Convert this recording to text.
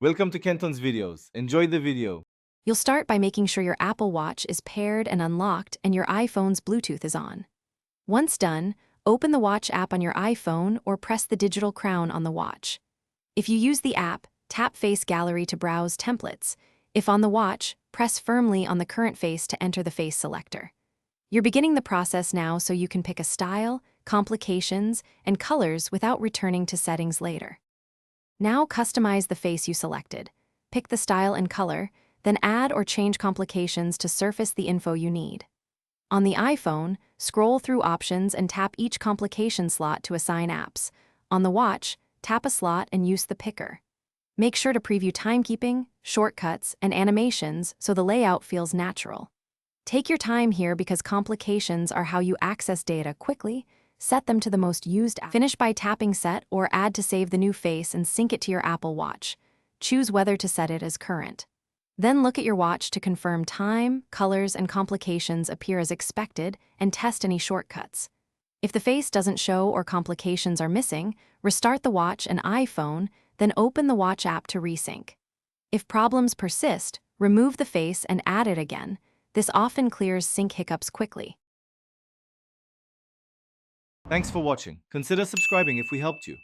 Welcome to Kenton's videos. Enjoy the video. You'll start by making sure your Apple Watch is paired and unlocked and your iPhone's Bluetooth is on. Once done, open the Watch app on your iPhone or press the digital crown on the watch. If you use the app, tap Face Gallery to browse templates. If on the watch, press firmly on the current face to enter the face selector. You're beginning the process now so you can pick a style, complications, and colors without returning to settings later. Now customize the face you selected. Pick the style and color, then add or change complications to surface the info you need. On the iPhone, scroll through options and tap each complication slot to assign apps. On the watch, tap a slot and use the picker. Make sure to preview timekeeping, shortcuts, and animations so the layout feels natural. Take your time here because complications are how you access data quickly. Set them to the most used app. Finish by tapping Set or Add to save the new face and sync it to your Apple Watch. Choose whether to set it as current. Then look at your watch to confirm time, colors, and complications appear as expected and test any shortcuts. If the face doesn't show or complications are missing, restart the watch and iPhone, then open the watch app to resync. If problems persist, remove the face and add it again. This often clears sync hiccups quickly. Thanks for watching. Consider subscribing if we helped you.